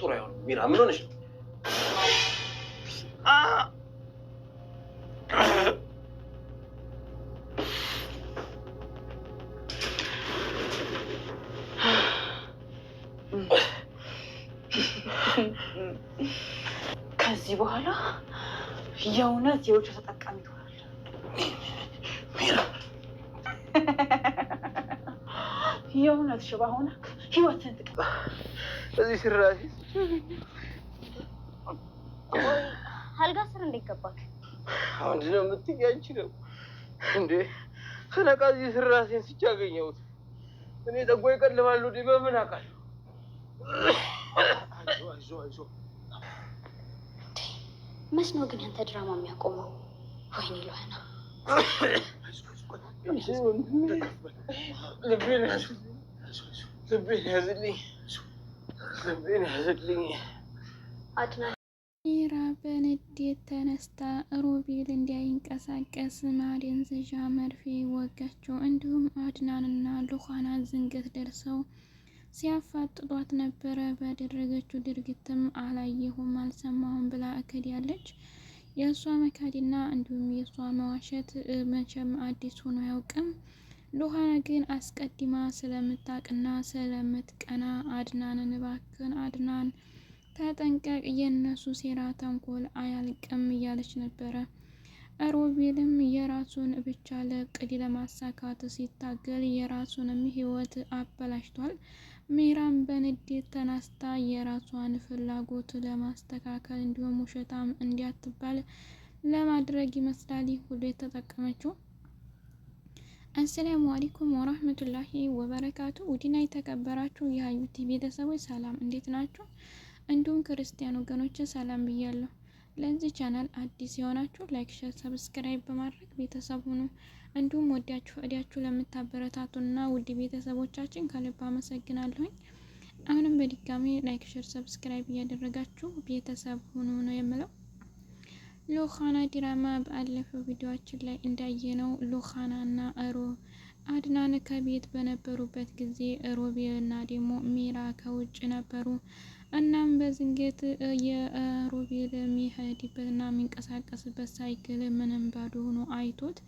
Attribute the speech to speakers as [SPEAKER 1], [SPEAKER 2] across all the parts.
[SPEAKER 1] ጥሩ አይሆንም። ሚራ ምን ሆነሽ ነው?
[SPEAKER 2] ከዚህ በኋላ የእውነት የውጭ ተጠቃሚ ትሆናለህ
[SPEAKER 1] ሚራ።
[SPEAKER 2] የእውነት ሽባ ሆነ ህይወትን ጥቀ
[SPEAKER 1] እዚህ ስራሽ
[SPEAKER 3] አልጋ ስር እንዴት ገባክ?
[SPEAKER 1] አሁን ነው የምትያንቺ ነው እንዴ? ስነቃ እዚህ ስራሴን ሲያገኘሁት እኔ ጠጎ ይቀልባሉ እንዴ? በምን አውቃለሁ? አይዞ
[SPEAKER 3] መች ነው ግን ያንተ ድራማ የሚያቆመው? ወይኔ ለሆነ
[SPEAKER 1] ልቤን ያዝልኝ።
[SPEAKER 3] አድና
[SPEAKER 4] ሚራ በንዴት ተነስታ ሮቤል እንዳይንቀሳቀስ ማደንዘዣ መርፌ ወጋቸው። እንዲሁም አድናንና ሉኻና ዝንገት ደርሰው ሲያፋጥጧት ነበረ። ባደረገችው ድርጊትም አላየሁም አልሰማሁም ብላ እክዳለች። የእሷ መካድና እንዲሁም የእሷ መዋሸት መቼም አዲስ ሆኖ አያውቅም። ሉኻና ግን አስቀድማ ስለምታውቅና ስለምትቀና አድናንን እባክን አድናን ተጠንቀቅ፣ የእነሱ ሴራ ተንኮል አያልቅም እያለች ነበረ። ሮቤልም የራሱን ብቻ ለቅድ ለማሳካት ሲታገል የራሱንም ህይወት አበላሽቷል። ሚራም በንዴት ተነስታ የራሷን ፍላጎት ለማስተካከል እንዲሁም ውሸታም እንዲያትባል ለማድረግ ይመስላል ሁሉ የተጠቀመችው። አሰላሙ አለይኩም ወራህመቱላሂ ወበረካቱ። ውድና የተከበራችሁ የሀዩቲ ቤተሰቦች ሰላም፣ እንዴት ናችሁ? እንዲሁም ክርስቲያን ወገኖች ሰላም ብያለሁ። ለዚህ ቻናል አዲስ የሆናችሁ ላይክ፣ ሼር፣ ሰብስክራይብ በማድረግ ቤተሰብ ሁኑ። እንዲሁም ወዲያችሁ እዲያችሁ ለምታበረታቱና ውድ ቤተሰቦቻችን ከልብ አመሰግናለሁኝ። አሁንም በድጋሚ ላይክ፣ ሼር፣ ሰብስክራይብ እያደረጋችሁ ቤተሰብ ሁኑ ነው የምለው። ሉኻና ድራማ ባለፈው ቪዲዮአችን ላይ እንዳየነው ሉኻናና አድናን ከቤት በነበሩበት ጊዜ ሮቤልና ደግሞ ሚራ ከውጭ ነበሩ። እናም በዝንገት የሮቤል የሚሄድበትና የሚንቀሳቀስበት ሳይክል ምንም ባዶ ሆኖ አይቶት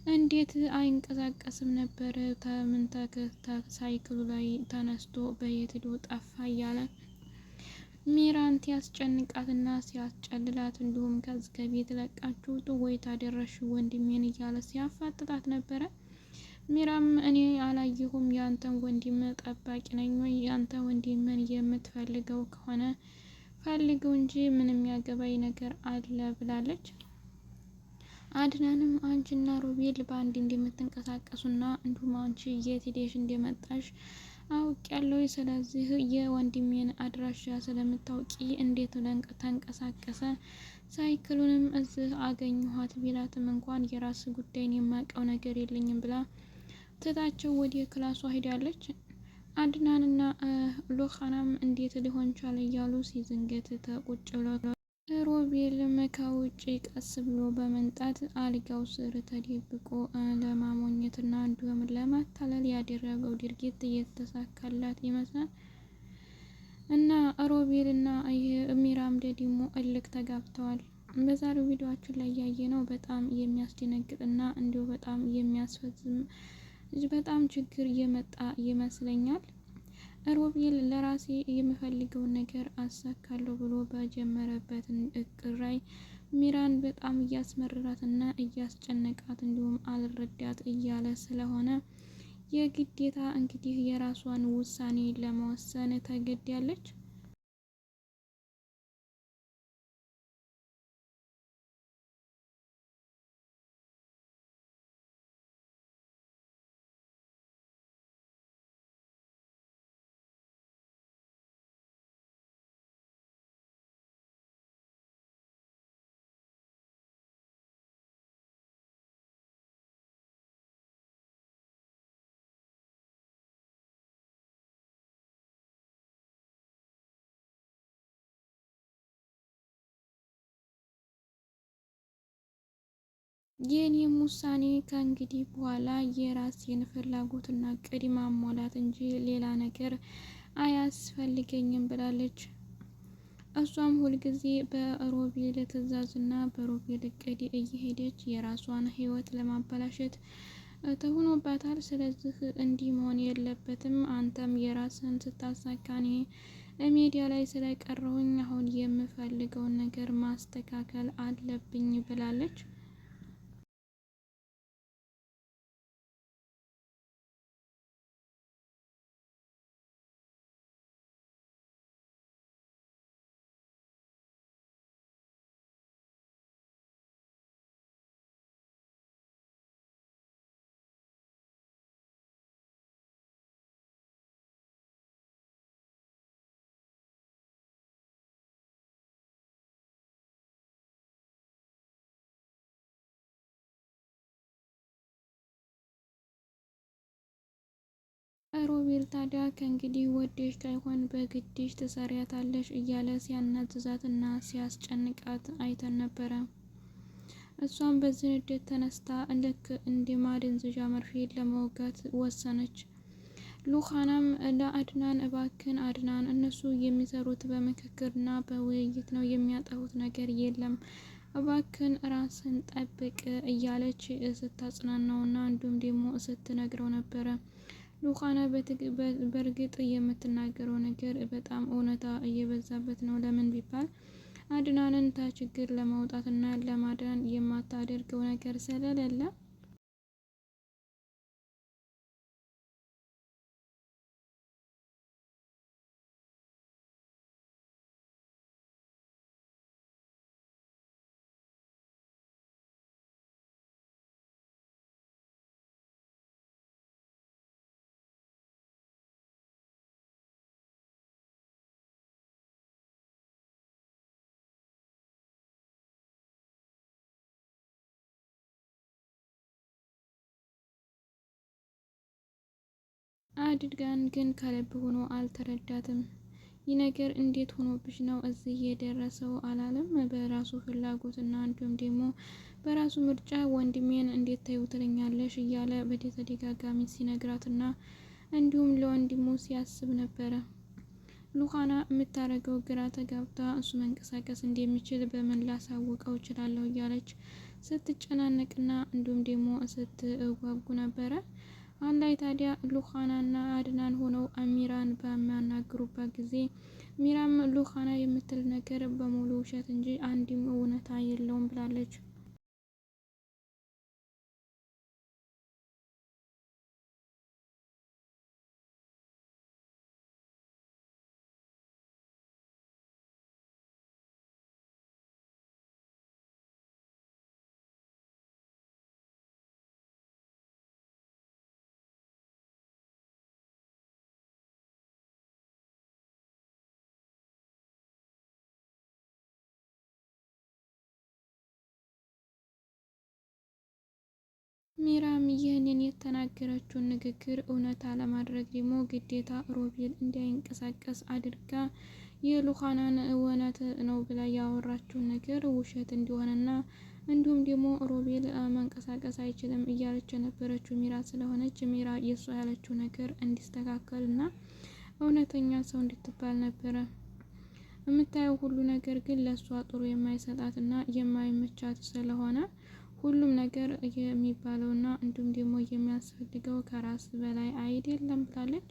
[SPEAKER 4] እንዴት አይንቀሳቀስም ነበር? ሳይክሉ ላይ ተነስቶ በየት ሄዶ ጠፋ እያለ ሚራን ሲያስጨንቃትና ሲያስጨልላት እንዲሁም ከዚህ ከቤት ለቃችሁ ወይ ታደረሽ ወንድሜን እያለ ሲያፋጥጣት ነበረ። ሚራም እኔ አላየሁም፣ ያንተን ወንድም ጠባቂ ነኝ ወይ? ያንተ ወንድምን የምትፈልገው ከሆነ ፈልገው እንጂ ምንም ያገባኝ ነገር አለ ብላለች። አድናንም አንቺና ሮቤል በአንድ እንደምትንቀሳቀሱና እንዲሁም አንቺ የት ሄደሽ እንደመጣሽ አውቄያለሁ። ስለዚህ የወንድሜን አድራሻ ስለምታውቂ እንዴት ተንቀሳቀሰ? ሳይክሉንም እዚህ አገኘኋት ቢላትም እንኳን የራስ ጉዳይን የማውቀው ነገር የለኝም ብላ ትታቸው ወደ ክላሷ ሄዳለች። አድናንና ሉኻናም እንዴት ሊሆን ቻለ እያሉ ሲዝንገት ተቁጭ ብለው ሮቤልም ከውጭ ቀስ ብሎ በመንጣት አልጋው ስር ተደብቆ ለማሞኘትና እንዲሁም ለማታለል ያደረገው ድርጊት እየተሳካላት ይመስላል። እና ሮቤልና ሚራም ደግሞ እልክ ተጋብተዋል። በዛሬው ቪዲዮአችን ላይ ያየነው በጣም የሚያስደነግጥና እንዲሁ በጣም የሚያስፈዝም በጣም ችግር እየመጣ ይመስለኛል። ሮቤል ለራሴ የምፈልገውን ነገር አሳካለሁ ብሎ በጀመረበት እቅድ ላይ ሚራን በጣም እያስመረራትና እያስጨነቃት እንዲሁም አልረዳት እያለ ስለሆነ የግዴታ እንግዲህ የራሷን ውሳኔ ለመወሰን ተገድዳለች። የኔም ውሳኔ ከእንግዲህ በኋላ የራሴን ፍላጎትና እቅድ ማሟላት እንጂ ሌላ ነገር አያስፈልገኝም ብላለች። እሷም ሁልጊዜ በሮቤል ትዕዛዝና በሮቤል እቅድ እየሄደች የራሷን ህይወት ለማበላሸት ተሆኖባታል። ስለዚህ እንዲህ መሆን የለበትም። አንተም የራስን ስታሳካኔ ሚዲያ ላይ ስለቀረሁኝ አሁን የምፈልገውን ነገር ማስተካከል አለብኝ ብላለች። ሮቤል ታዲያ ከእንግዲህ ወደሽ ሳይሆን በግድሽ ትሰሪያታለሽ እያለ ሲያናዝዛትና ሲያስጨንቃት አይተን ነበረ። እሷም በዚህ ንዴት ተነስታ ልክ እንደ ማደንዘዣ መርፌ ለመውጋት ወሰነች። ሉኻናም ለአድናን እባክን አድናን፣ እነሱ የሚሰሩት በምክክርና በውይይት ነው፣ የሚያጠፉት ነገር የለም፣ እባክን ራስን ጠብቅ እያለች ስታጽናናውና እንዲሁም ደግሞ ስትነግረው ነበረ። ሉኻና በእርግጥ የምትናገረው ነገር በጣም እውነታ እየበዛበት ነው። ለምን ቢባል አድናንን ከችግር ለማውጣትና ለማዳን የማታደርገው ነገር ስለሌለ አድጋን ግን ከልብ ሆኖ አልተረዳትም። ይህ ነገር እንዴት ሆኖብሽ ነው እዚህ የደረሰው አላለም። በራሱ ፍላጎትና እንዲሁም ደግሞ በራሱ ምርጫ ወንድሜን እንዴት ታዩ ትለኛለሽ እያለ በተደጋጋሚ ሲነግራትና እንዲሁም ለወንድሙ ሲያስብ ነበረ። ሉኻና የምታደርገው ግራ ተጋብታ እሱ መንቀሳቀስ እንደሚችል በምን ላሳውቀው እችላለሁ እያለች ስትጨናነቅና እንዲሁም ደግሞ ስትጓጉ ነበረ። አሁን ላይ ታዲያ ሉኻናና አድናን ሆነው አሚራን በሚያናግሩበት ጊዜ ሚራም ሉኻና የምትል ነገር በሙሉ ውሸት እንጂ አንድም እውነታ የለውም ብላለች። ሚራም ይህንን የተናገረችውን ንግግር እውነታ ለማድረግ ደግሞ ግዴታ ሮቤል እንዳይንቀሳቀስ አድርጋ የሉኻናን እውነት ነው ብላ ያወራችውን ነገር ውሸት እንዲሆንና እንዲሁም ደግሞ ሮቤል መንቀሳቀስ አይችልም እያለች የነበረችው ሚራ ስለሆነች ሚራ የሷ ያለችው ነገር እንዲስተካከልና እውነተኛ ሰው እንድትባል ነበረ። የምታየው ሁሉ ነገር ግን ለእሷ ጥሩ የማይሰጣትና የማይመቻት ስለሆነ ሁሉም ነገር የሚባለውና እንዲሁም ደግሞ የሚያስፈልገው ከራስ በላይ አይደለም ብላለች።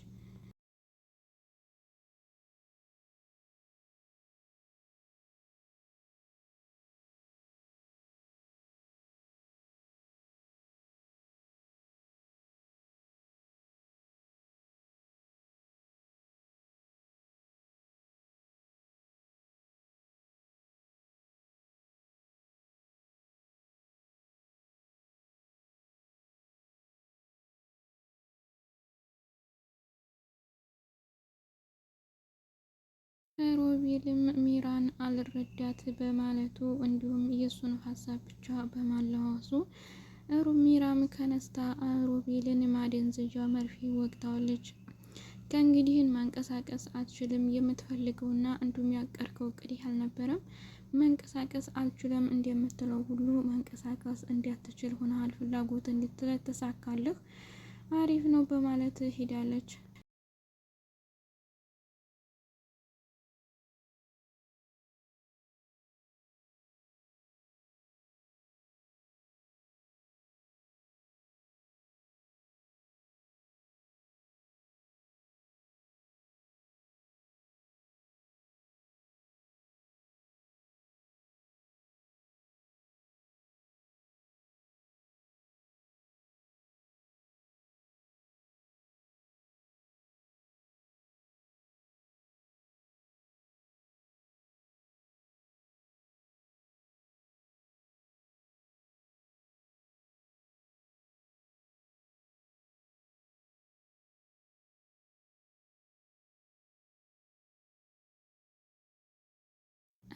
[SPEAKER 4] ሮቤልም ሚራን አልረዳት በማለቱ እንዲሁም የእሱን ሀሳብ ብቻ በማለዋወሱ ሚራም ከነስታ ሮቤልን ማደንዘዣ መርፌ ወግታዋለች። ከእንግዲህን ማንቀሳቀስ አትችልም፣ የምትፈልገውና እንዲሁም ያቀርከው እቅድ አልነበረም፣ መንቀሳቀስ አልችልም እንደምትለው ሁሉ መንቀሳቀስ እንዲያትችል ሆነሃል፣ ፍላጎት እንድትተሳካልህ አሪፍ ነው በማለት ሄዳለች።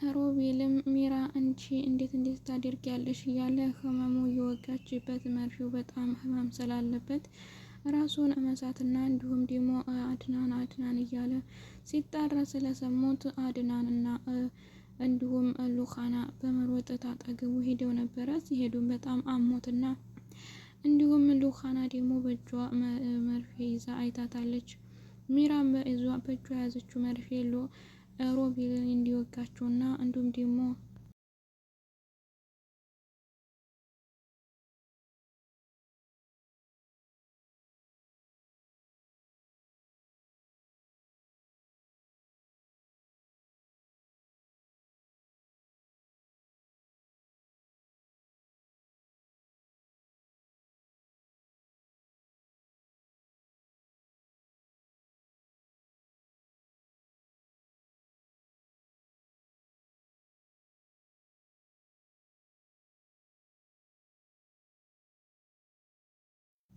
[SPEAKER 4] ሮቤልም ሚራ እንጂ እንዴት ታደርጊያለሽ እያለ ህመሙ እየወጋችበት መርፌው በጣም ህመም ስላለበት ራሱን መሳትና እንዲሁም ደግሞ አድናን እያለ ሲጣራ ስለሰሙት አድናንና እንዲሁም ሉኻና በመሮጥ አጠገቡ ሄደው ነበረ። ሲሄዱም በጣም አሞትና እንዲሁም ሉኻና ደግሞ በእጇ መርፌ ይዛ አይታታለች። ሚራም በእጇ የያዘችው መርፌ ሮቤልን እንዲወጋቸውና እንዲሁም ደግሞ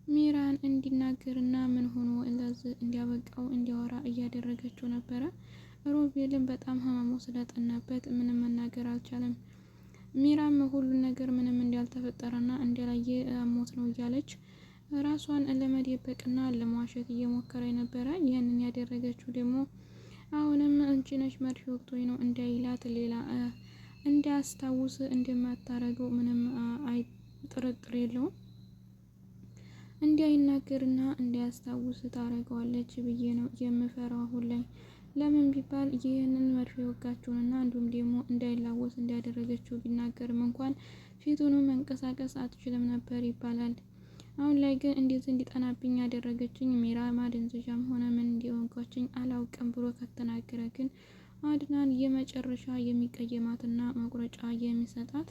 [SPEAKER 4] ሚራን እንዲናገርና ምን ሆኖ እንደዚህ እንዲያበቃው እንዲያወራ እያደረገችው ነበረ። ሮቤልን በጣም ህመሙ ስለጠናበት ምንም መናገር አልቻለም። ሚራም ሁሉን ነገር ምንም እንዳልተፈጠረና እንዳላየ ሞት ነው እያለች ራሷን ለመደበቅና ለመዋሸት እየሞከረ ነበረ። ይህንን ያደረገችው ደግሞ አሁንም አንቺ ነሽ መርፌ ወቅቶኝ ነው እንዳይላት ሌላ እንዳያስታውስ እንደማታረገው ምንም ጥርጥር የለውም። እንዳይናገርና እንዳያስታውስ ታረገዋለች ብዬ ነው የምፈራው አሁን ላይ። ለምን ቢባል ይህንን መርፌ ወጋችውንና እንዲሁም ደግሞ እንዳይላወስ እንዳያደረገችው ቢናገርም እንኳን ፊቱን መንቀሳቀስ አትችልም ነበር ይባላል። አሁን ላይ ግን እንዴት እንዲጠናብኝ ያደረገችኝ ሚራ ማደንዘዣም ሆነ ምን እንዲወጋችኝ አላውቅም ብሎ ከተናገረ ግን አድናን የመጨረሻ የሚቀየማትና መቁረጫ የሚሰጣት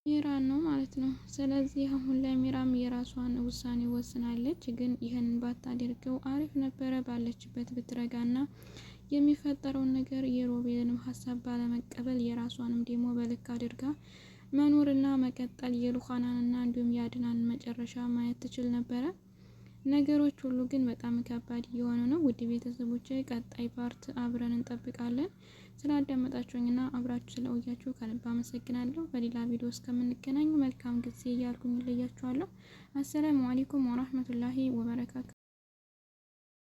[SPEAKER 4] ሚራን ነው ማለት ነው። ስለዚህ አሁን ላይ ሚራም የራሷን ውሳኔ ወስናለች። ግን ይህንን ባታደርገው አሪፍ ነበረ። ባለችበት ብትረጋና የሚፈጠረውን ነገር የሮቤልንም ሀሳብ ባለመቀበል የራሷንም ደግሞ በልክ አድርጋ መኖርና መቀጠል የሉኻናንና እንዲሁም የአድናንን መጨረሻ ማየት ትችል ነበረ። ነገሮች ሁሉ ግን በጣም ከባድ እየሆኑ ነው። ውድ ቤተሰቦች ቀጣይ ፓርት አብረን እንጠብቃለን። ስላዳመጣችሁኝና አብራችሁ ስለቆያችሁ ከልብ አመሰግናለሁ። በሌላ ቪዲዮ እስከምንገናኝ መልካም ጊዜ እያልኩኝ እለያችኋለሁ። አሰላሙ አለይኩም ወራህመቱላሂ ወበረካቱ።